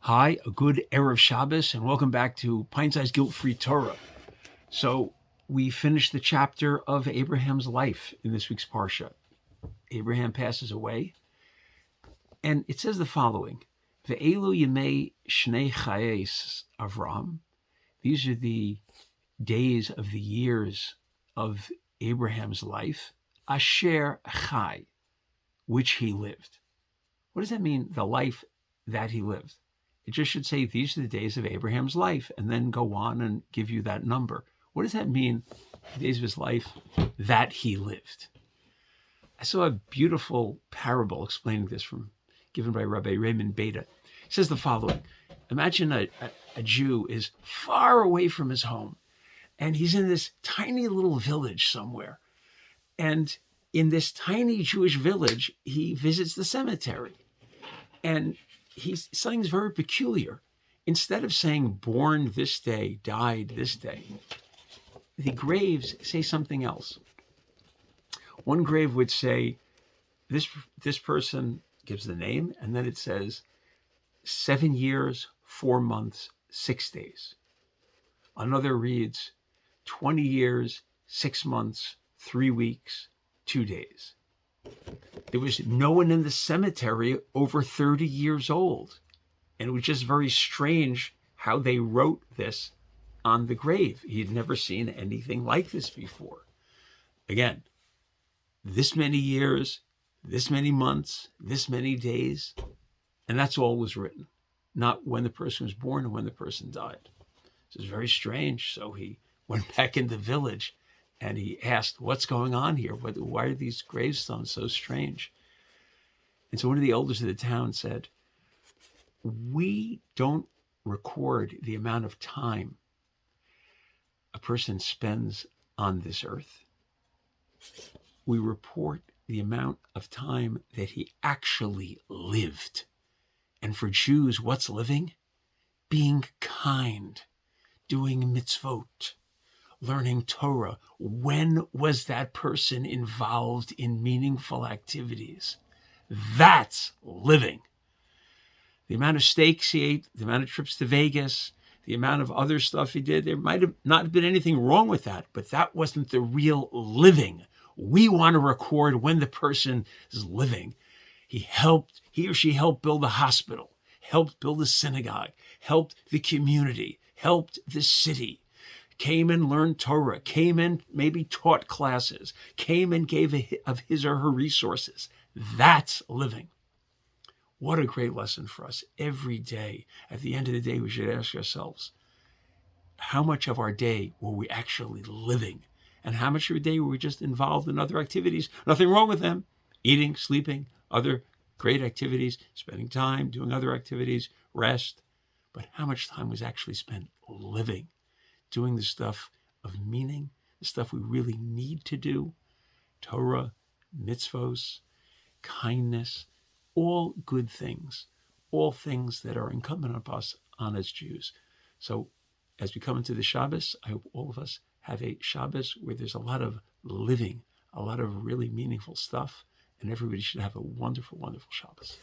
Hi, a good Erev Shabbos, and welcome back to Pint Guilt-Free Torah. So we finished the chapter of Abraham's life in this week's Parsha. Abraham passes away, and it says the following: Ve'elu yemei shnei chayes Avram. These are the days of the years of Abraham's life. Asher chai, which he lived. What does that mean, the life that he lived? It just should say, these are the days of Abraham's life, and then go on and give you that number. What does that mean, the days of his life that he lived? I saw a beautiful parable explaining this given by Rabbi Raymond Beta. He says the following: imagine a Jew is far away from his home, and he's in this tiny little village somewhere. And in this tiny Jewish village, he visits the cemetery. And something's very peculiar. Instead of saying born this day, died this day, the graves say something else. One grave would say, this person gives the name, and then it says 7 years, 4 months, 6 days. Another reads 20 years, 6 months, 3 weeks, 2 days. There was no one in the cemetery over 30 years old. And it was just very strange how they wrote this on the grave. He'd never seen anything like this before. Again, this many years, this many months, this many days, and that's all was written. Not when the person was born and when the person died. This is very strange. So he went back in the village and he asked, what's going on here? Why are these gravestones so strange? And so one of the elders of the town said, we don't record the amount of time a person spends on this earth. We report the amount of time that he actually lived. And for Jews, what's living? Being kind, doing mitzvot, learning Torah. When was that person involved in meaningful activities? That's living. The amount of steaks he ate, the amount of trips to Vegas, the amount of other stuff he did, there might have not been anything wrong with that, but that wasn't the real living. We want to record when the person is living. He or she helped build a hospital, helped build a synagogue, helped the community, helped the city, came and learned Torah, came and maybe taught classes, came and gave of his or her resources. That's living. What a great lesson for us every day. At the end of the day, we should ask ourselves, how much of our day were we actually living? And how much of our day were we just involved in other activities? Nothing wrong with them. Eating, sleeping, other great activities, spending time, doing other activities, rest. But how much time was actually spent living, doing the stuff of meaning, the stuff we really need to do? Torah, mitzvos, kindness, all good things, all things that are incumbent on us as Jews. So as we come into the Shabbos, I hope all of us have a Shabbos where there's a lot of living, a lot of really meaningful stuff, and everybody should have a wonderful, wonderful Shabbos.